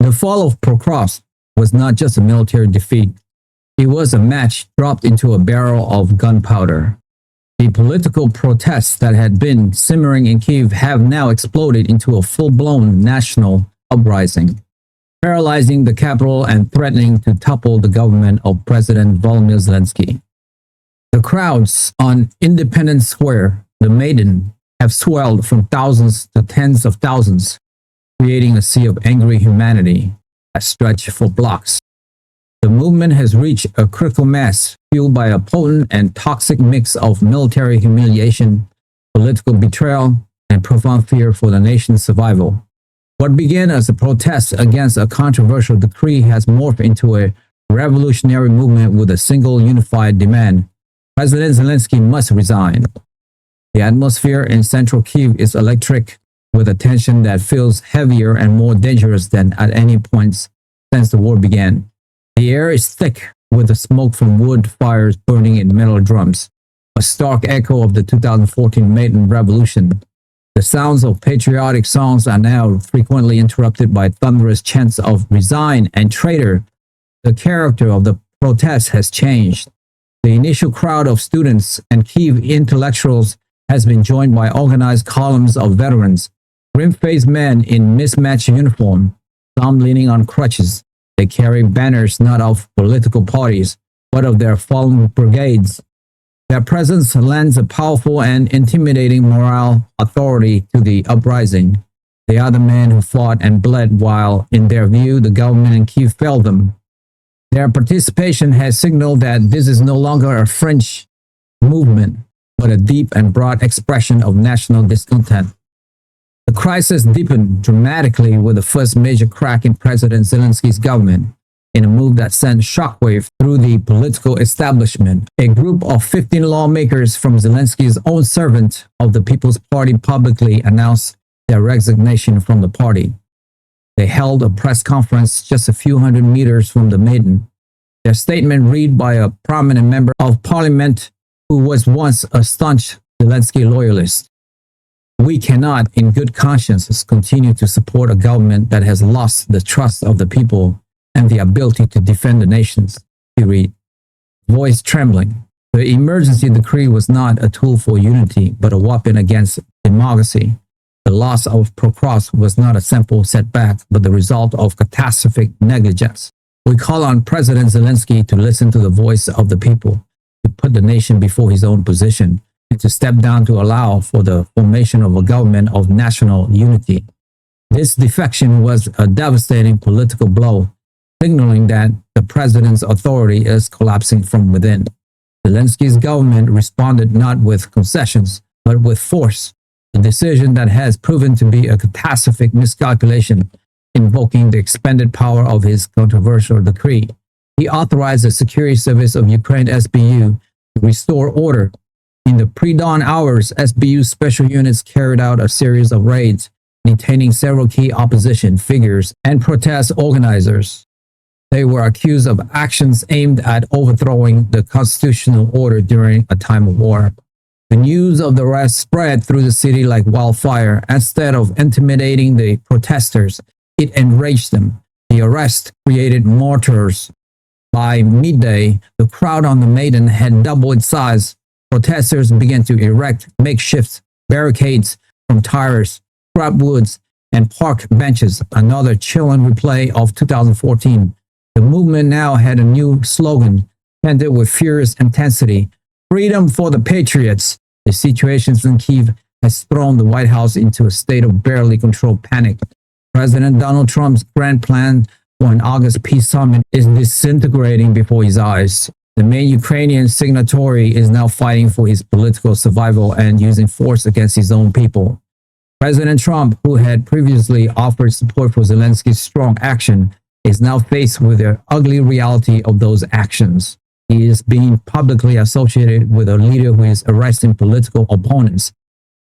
The fall of Prokofiev was not just a military defeat. It was a match dropped into a barrel of gunpowder. The political protests that had been simmering in Kyiv have now exploded into a full-blown national uprising, paralyzing the capital and threatening to topple the government of President Volodymyr Zelensky. The crowds on Independence Square, the Maidan, have swelled from thousands to tens of thousands, creating a sea of angry humanity that stretched for blocks. The movement has reached a critical mass fueled by a potent and toxic mix of military humiliation, political betrayal, and profound fear for the nation's survival. What began as a protest against a controversial decree has morphed into a revolutionary movement with a single unified demand: President Zelensky must resign. The atmosphere in central Kyiv is electric, with a tension that feels heavier and more dangerous than at any point since the war began. The air is thick with the smoke from wood fires burning in metal drums, a stark echo of the 2014 Maidan Revolution. The sounds of patriotic songs are now frequently interrupted by thunderous chants of "Resign" and "Traitor." The character of the protest has changed. The initial crowd of students and Kyiv intellectuals has been joined by organized columns of veterans, grim-faced men in mismatched uniform, some leaning on crutches. They carry banners not of political parties, but of their fallen brigades. Their presence lends a powerful and intimidating moral authority to the uprising. They are the men who fought and bled while, in their view, the government in Kyiv failed them. Their participation has signaled that this is no longer a fringe movement, but a deep and broad expression of national discontent. The crisis deepened dramatically with the first major crack in President Zelensky's government, in a move that sent shockwaves through the political establishment. A group of 15 lawmakers from Zelensky's own servant of the People's Party publicly announced their resignation from the party. They held a press conference just a few hundred meters from the Maidan. Their statement, read by a prominent member of parliament who was once a staunch Zelensky loyalist: "We cannot, in good conscience, continue to support a government that has lost the trust of the people and the ability to defend the nations," he read, voice trembling. The emergency decree was not a tool for unity, but a weapon against democracy. The loss of Prokofiev was not a simple setback, but the result of catastrophic negligence. We call on President Zelensky to listen to the voice of the people, to put the nation before his own position, and to step down to allow for the formation of a government of national unity. This defection was a devastating political blow, signaling that the president's authority is collapsing from within. Zelensky's government responded not with concessions, but with force, a decision that has proven to be a catastrophic miscalculation, invoking the expanded power of his controversial decree. He authorized the Security Service of Ukraine (SBU) to restore order. In the pre-dawn hours, SBU special units carried out a series of raids, detaining several key opposition figures and protest organizers. They were accused of actions aimed at overthrowing the constitutional order during a time of war. The news of the arrest spread through the city like wildfire. Instead of intimidating the protesters, it enraged them. The arrest created martyrs. By midday, the crowd on the Maidan had doubled its size. Protesters began to erect makeshift barricades from tires, scrap woods, and park benches, another chilling replay of 2014. The movement now had a new slogan, chanted with furious intensity: "Freedom for the Patriots." The situation in Kyiv has thrown the White House into a state of barely controlled panic. President Donald Trump's grand plan for an August peace summit is disintegrating before his eyes. The main Ukrainian signatory is now fighting for his political survival and using force against his own people. President Trump, who had previously offered support for Zelensky's strong action, is now faced with the ugly reality of those actions. He is being publicly associated with a leader who is arresting political opponents.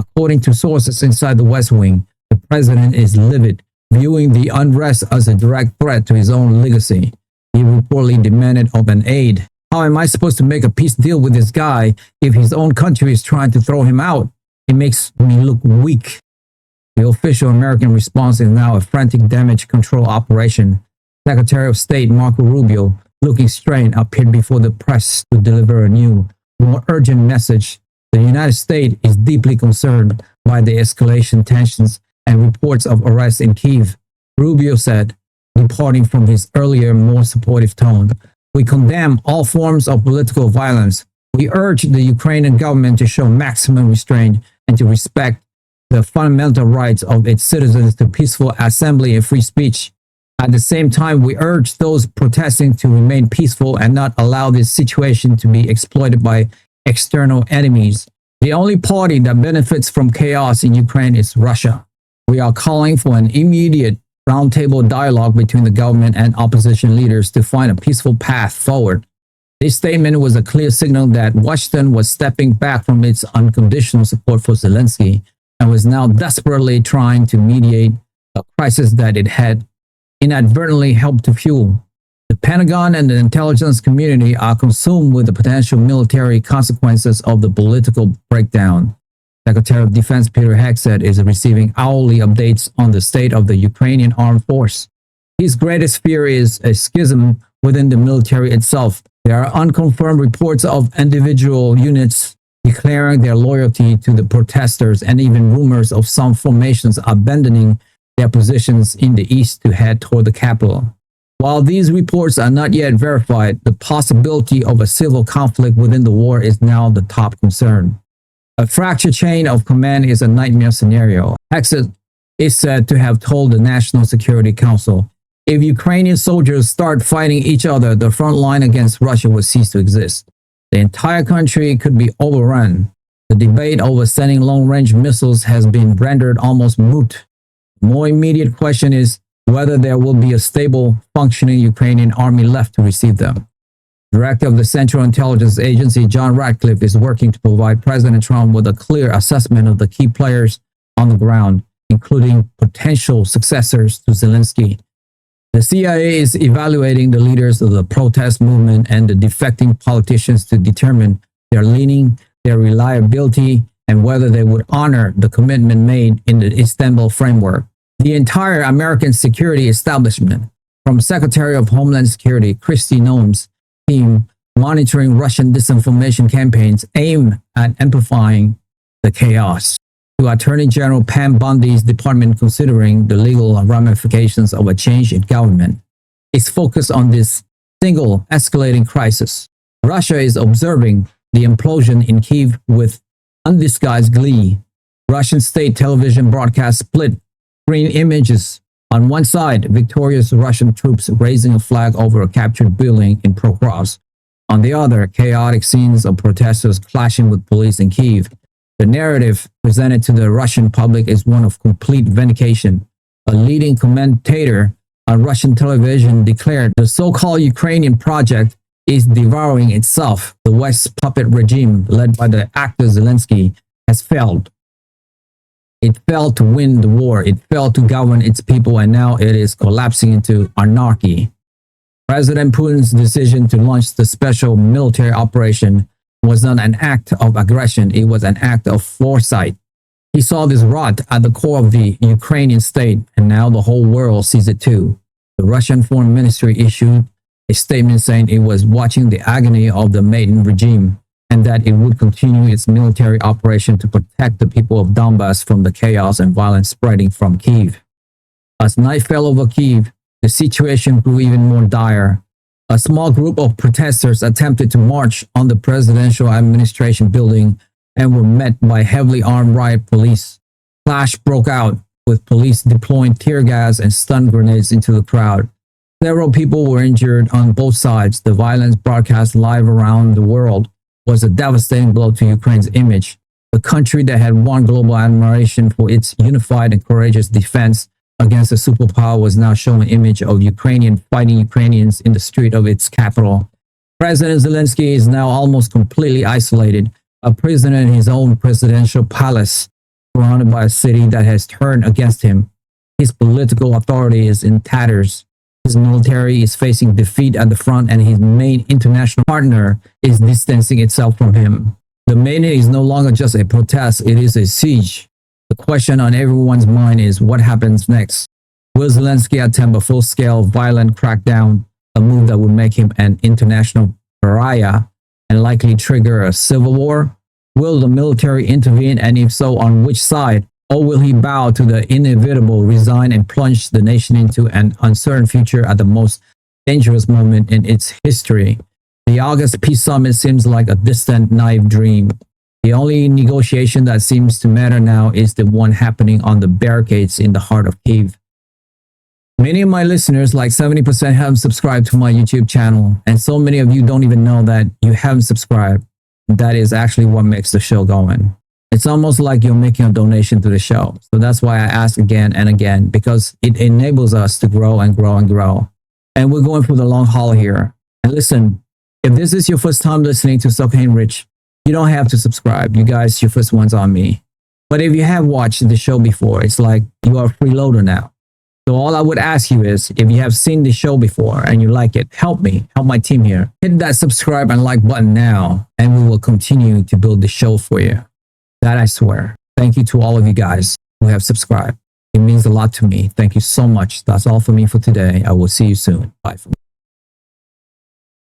According to sources inside the West Wing, the president is livid, viewing the unrest as a direct threat to his own legacy. He reportedly demanded of an aide, "How am I supposed to make a peace deal with this guy if his own country is trying to throw him out? It makes me look weak." The official American response is now a frantic damage control operation. Secretary of State Marco Rubio, looking strained, appeared before the press to deliver a new, more urgent message. The United States is deeply concerned by the escalation tensions and reports of arrests in Kyiv, Rubio said, departing from his earlier, more supportive tone. We condemn all forms of political violence. We urge the Ukrainian government to show maximum restraint and to respect the fundamental rights of its citizens to peaceful assembly and free speech. At the same time, we urge those protesting to remain peaceful and not allow this situation to be exploited by external enemies. The only party that benefits from chaos in Ukraine is Russia. We are calling for an immediate roundtable dialogue between the government and opposition leaders to find a peaceful path forward. This statement was a clear signal that Washington was stepping back from its unconditional support for Zelensky and was now desperately trying to mediate a crisis that it had inadvertently helped to fuel. The Pentagon and the intelligence community are consumed with the potential military consequences of the political breakdown. Secretary of Defense Peter Hegseth is receiving hourly updates on the state of the Ukrainian armed force. His greatest fear is a schism within the military itself. There are unconfirmed reports of individual units declaring their loyalty to the protesters and even rumors of some formations abandoning their positions in the east to head toward the capital. While these reports are not yet verified, the possibility of a civil conflict within the war is now the top concern. A fractured chain of command is a nightmare scenario. Hegseth is said to have told the National Security Council, if Ukrainian soldiers start fighting each other, the front line against Russia will cease to exist. The entire country could be overrun. The debate over sending long-range missiles has been rendered almost moot. The more immediate question is whether there will be a stable, functioning Ukrainian army left to receive them. Director of the Central Intelligence Agency, John Ratcliffe, is working to provide President Trump with a clear assessment of the key players on the ground, including potential successors to Zelensky. The CIA is evaluating the leaders of the protest movement and the defecting politicians to determine their leaning, their reliability, and whether they would honor the commitment made in the Istanbul framework. The entire American security establishment, from Secretary of Homeland Security Kristi Noem's team monitoring Russian disinformation campaigns, aim at amplifying the chaos, to Attorney General Pam Bondi's department considering the legal ramifications of a change in government, is focused on this single escalating crisis. Russia is observing the implosion in Kyiv with undisguised glee. Russian state television broadcast split screen images. On one side, victorious Russian troops raising a flag over a captured building in Pokrovsk. On the other, chaotic scenes of protesters clashing with police in Kyiv. The narrative presented to the Russian public is one of complete vindication. A leading commentator on Russian television declared the so-called Ukrainian project is devouring itself. The West's puppet regime, led by the actor Zelensky, has failed. It failed to win the war. It failed to govern its people, and now it is collapsing into anarchy. President Putin's decision to launch the special military operation was not an act of aggression. It was an act of foresight. He saw this rot at the core of the Ukrainian state, and now the whole world sees it too. The Russian Foreign Ministry issued a statement saying it was watching the agony of the Maidan regime, and that it would continue its military operation to protect the people of Donbass from the chaos and violence spreading from Kyiv. As night fell over Kyiv, the situation grew even more dire. A small group of protesters attempted to march on the presidential administration building and were met by heavily armed riot police. Clash broke out, with police deploying tear gas and stun grenades into the crowd. Several people were injured on both sides. The violence broadcast live around the world was a devastating blow to Ukraine's image. The country that had won global admiration for its unified and courageous defense against a superpower was now showing an image of Ukrainian fighting Ukrainians in the street of its capital. President Zelensky is now almost completely isolated, a prisoner in his own presidential palace, surrounded by a city that has turned against him. His political authority is in tatters. His military is facing defeat at the front, and his main international partner is distancing itself from him. The Maidan is no longer just a protest, it is a siege. The question on everyone's mind is what happens next? Will Zelensky attempt a full-scale violent crackdown, a move that would make him an international pariah and likely trigger a civil war? Will the military intervene, and if so, on which side? Or will he bow to the inevitable, resign, and plunge the nation into an uncertain future at the most dangerous moment in its history? The August peace summit seems like a distant, naive dream. The only negotiation that seems to matter now is the one happening on the barricades in the heart of Kyiv. Many of my listeners, like 70%, haven't subscribed to my YouTube channel, and so many of you don't even know that you haven't subscribed. That is actually what makes the show going. It's almost like you're making a donation to the show. So that's why I ask again and again, because it enables us to grow and grow and grow. And we're going for the long haul here. And listen, if this is your first time listening to So Rich, you don't have to subscribe. You guys, your first one's on me. But if you have watched the show before, it's like you are a freeloader now. So all I would ask you is, if you have seen the show before and you like it, help me, help my team here. Hit that subscribe and like button now, and we will continue to build the show for you. That I swear. Thank you to all of you guys who have subscribed. It means a lot to me. Thank you so much. That's all for me for today. I will see you soon. Bye for now.